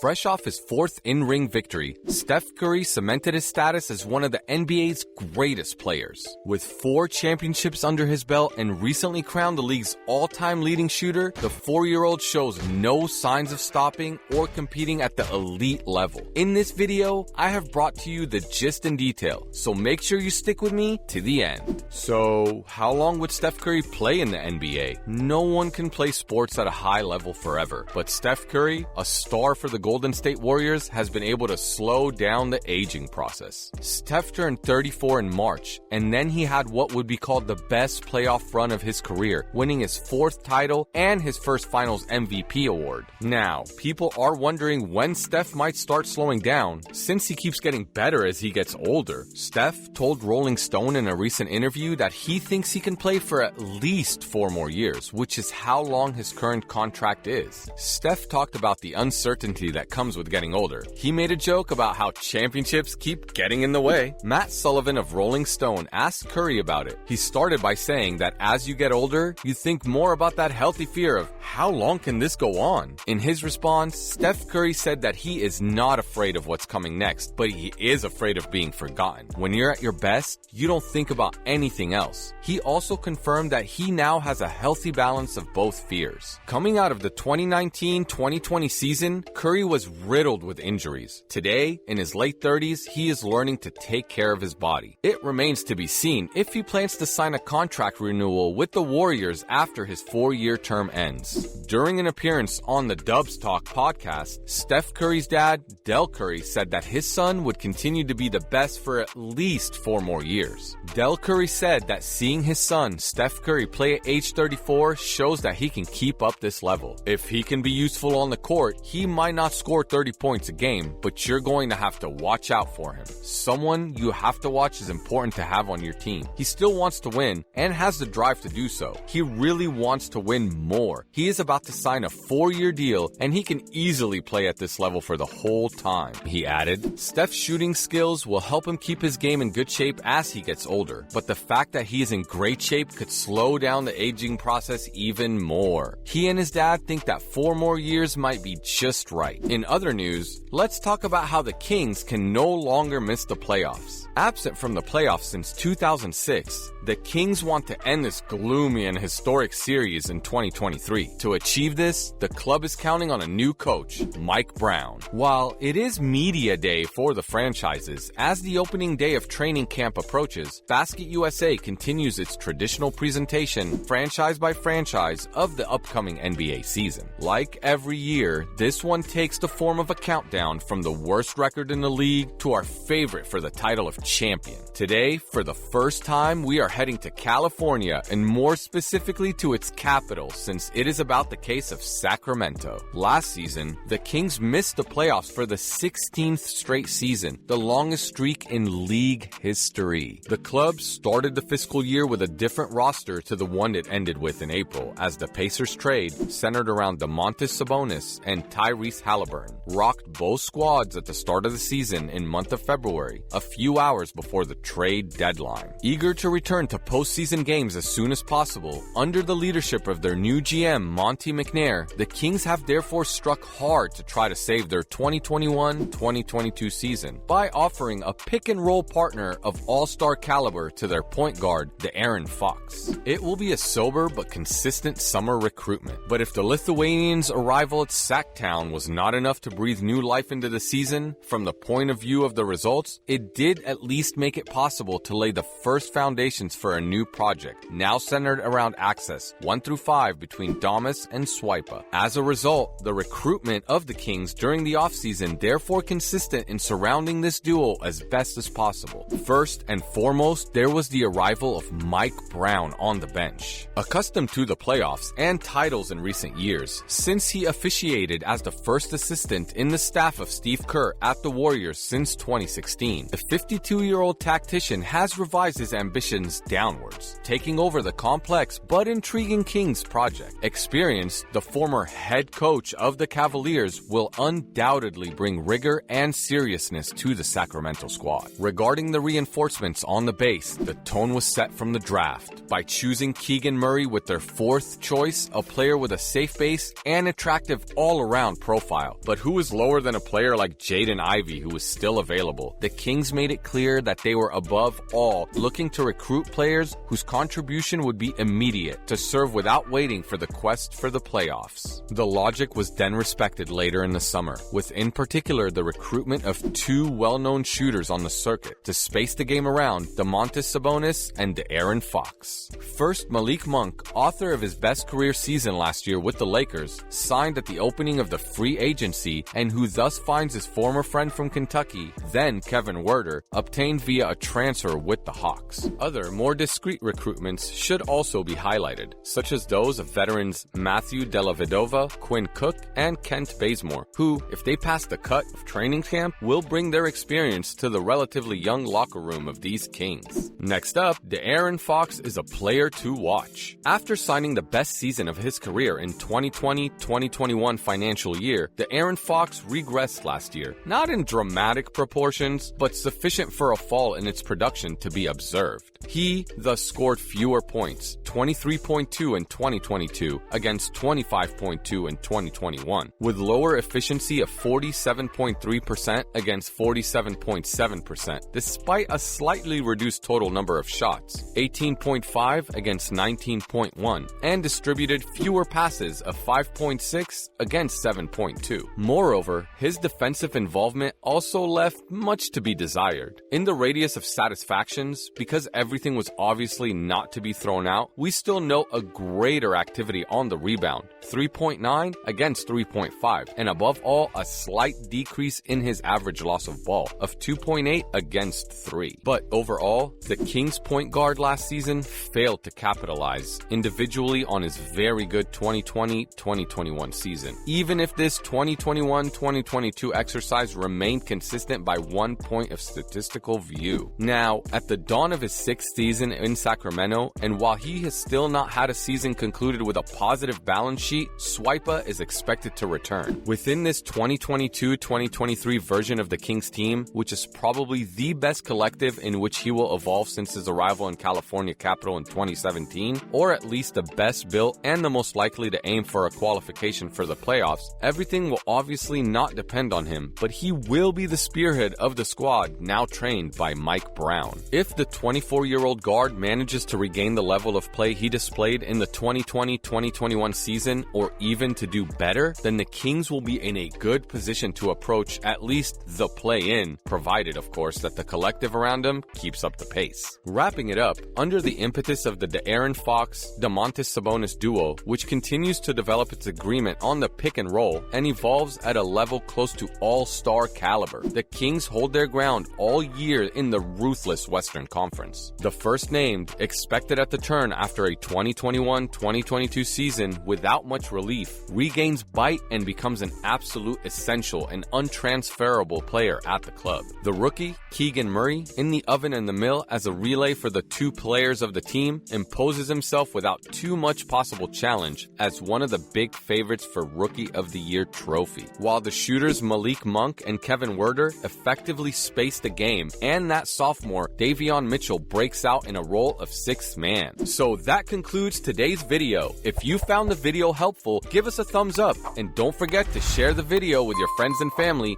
Fresh off his fourth in-ring victory, Steph Curry cemented his status as one of the NBA's greatest players. With 4 championships under his belt and recently crowned the league's all-time leading shooter, the 4-year-old shows no signs of stopping or competing at the elite level. In this video, I have brought to you the gist and detail, so make sure you stick with me to the end. So, how long would Steph Curry play in the NBA? No one can play sports at a high level forever, but Steph Curry, a star for the Golden State Warriors, has been able to slow down the aging process. Steph turned 34 in March, and then he had what would be called the best playoff run of his career, winning his 4th title and his first Finals MVP award. Now, people are wondering when Steph might start slowing down, since he keeps getting better as he gets older. Steph told Rolling Stone in a recent interview that he thinks he can play for at least 4 more years, which is how long his current contract is. Steph talked about the uncertainty that comes with getting older. He made a joke about how championships keep getting in the way. Matt Sullivan of Rolling Stone asked Curry about it. He started by saying that as you get older, you think more about that healthy fear of how long can this go on? In his response, Steph Curry said that he is not afraid of what's coming next, but he is afraid of being forgotten. When you're at your best, you don't think about anything else. He also confirmed that he now has a healthy balance of both fears. Coming out of the 2019-2020 season, Curry was riddled with injuries. Today, in his late 30s, he is learning to take care of his body. It remains to be seen if he plans to sign a contract renewal with the Warriors after his 4-year term ends. During an appearance on the Dubs Talk podcast, Steph Curry's dad, Del Curry, said that his son would continue to be the best for at least 4 more years. Del Curry said that seeing his son, Steph Curry, play at age 34 shows that he can keep up this level. If he can be useful on the court, he might not score 30 points a game, but you're going to have to watch out for him. Someone you have to watch is important to have on your team. He still wants to win and has the drive to do so. He really wants to win more. He is about to sign a 4-year deal and he can easily play at this level for the whole time. He added, Steph's shooting skills will help him keep his game in good shape as he gets older, but the fact that he is in great shape could slow down the aging process even more. He and his dad think that 4 more years might be just right. In other news, let's talk about how the Kings can no longer miss the playoffs. Absent from the playoffs since 2006, the Kings want to end this gloomy and historic series in 2023. To achieve this, the club is counting on a new coach, Mike Brown. While it is media day for the franchises, as the opening day of training camp approaches, Basket USA continues its traditional presentation, franchise by franchise, of the upcoming NBA season. Like every year, this one takes the form of a countdown from the worst record in the league to our favorite for the title of champion. Today, for the first time, we are heading to California, and more specifically to its capital, since it is about the case of Sacramento. Last season, the Kings missed the playoffs for the 16th straight season, the longest streak in league history. The club started the fiscal year with a different roster to the one it ended with in April, as the Pacers trade, centered around Domantas Sabonis and Tyrese Halliburton, rocked both squads at the start of the season in month of February, a few hours before the trade deadline. Eager to return to postseason games as soon as possible, under the leadership of their new GM, Monty McNair, the Kings have therefore struck hard to try to save their 2021-2022 season by offering a pick-and-roll partner of all-star caliber to their point guard, De'Aaron Fox. It will be a sober but consistent summer recruitment, but if the Lithuanians' arrival at Sacktown was not enough to breathe new life into the season, from the point of view of the results, it did at least make it possible to lay the first foundations for a new project, now centered around access 1 through 5 between Damas and Swipa. As a result, the recruitment of the Kings during the offseason therefore consistent in surrounding this duo as best as possible. First and foremost, there was the arrival of Mike Brown on the bench. Accustomed to the playoffs and titles in recent years, since he officiated as the first assistant in the staff of Steve Kerr at the Warriors since 2016, the 52-year-old tactician has revised his ambitions downwards, taking over the complex but intriguing Kings project. Experienced, the former head coach of the Cavaliers will undoubtedly bring rigor and seriousness to the Sacramento squad. Regarding the reinforcements on the base, the tone was set from the draft by choosing Keegan Murray with their 4th choice, a player with a safe base and attractive all-around profile. buyout. But who is lower than a player like Jaden Ivey, who is still available? The Kings made it clear that they were above all looking to recruit players whose contribution would be immediate to serve without waiting for the quest for the playoffs. The logic was then respected later in the summer, with in particular the recruitment of two well-known shooters on the circuit to space the game around: Domantas Sabonis and De'Aaron Fox. First, Malik Monk, author of his best career season last year with the Lakers, signed at the opening of the free agency and who thus finds his former friend from Kentucky, then Kevin Huerter, obtained via a transfer with the Hawks. Other, more discreet recruitments should also be highlighted, such as those of veterans Matthew Dellavedova, Quinn Cook, and Kent Bazemore, who, if they pass the cut of training camp, will bring their experience to the relatively young locker room of these Kings. Next up, De'Aaron Fox is a player to watch. After signing the best season of his career in 2020-2021 financial year, De'Aaron Fox regressed last year, not in dramatic proportions, but sufficient for a fall in its production to be observed. He thus scored fewer points, 23.2 in 2022 against 25.2 in 2021, with lower efficiency of 47.3% against 47.7%, despite a slightly reduced total number of shots, 18.5 against 19.1, and distributed fewer passes of 5.6 against 7.2. Moreover, his defensive involvement also left much to be desired. In the radius of satisfactions, because everything was obviously not to be thrown out, we still note a greater activity on the rebound, 3.9 against 3.5, and above all, a slight decrease in his average loss of ball of 2.8 against 3. But overall, the Kings point guard last season failed to capitalize individually on his very good 2020-2021 season, even if this 2021-2022 exercise remained consistent by 1 point of statistical view. Now, at the dawn of his sixth season in Sacramento, and while he has still not had a season concluded with a positive balance sheet, Swipa is expected to return. Within this 2022-2023 version of the Kings team, which is probably the best collective in which he will evolve since his arrival in California Capital in 2017, or at least the best built and the most likely to aim for a qualification for the playoffs, everything will obviously not depend on him, but he will be the spearhead of the squad now trained by Mike Brown. If the 24-year-old guard manages to regain the level of play he displayed in the 2020-2021 season, or even to do better, then the Kings will be in a good position to approach at least the play-in, provided, of course, that the collective around him keeps up the pace. Wrapping it up, under the impetus of the De'Aaron Fox, Domantas Sabonis duo, which continues to develop its agreement on the pick and roll and evolves at a level close to all-star caliber, the Kings hold their ground all year in the ruthless Western Conference. The first named, expected at the turn after a 2021-2022 season without much relief, regains bite and becomes an absolute essential and untransferable player at the club. The rookie, Keegan Murray, in the oven and the mill as a relay for the two players of the team, imposes himself without too much possible challenge as one of the big favorites for Rookie of the Year trophy, while the shooters Malik Monk and Kevin Huerter effectively space the game, and that sophomore, Davion Mitchell, breaks out in a role of sixth man. So that concludes today's video. If you found the video helpful, give us a thumbs up, and don't forget to share the video with your friends and family.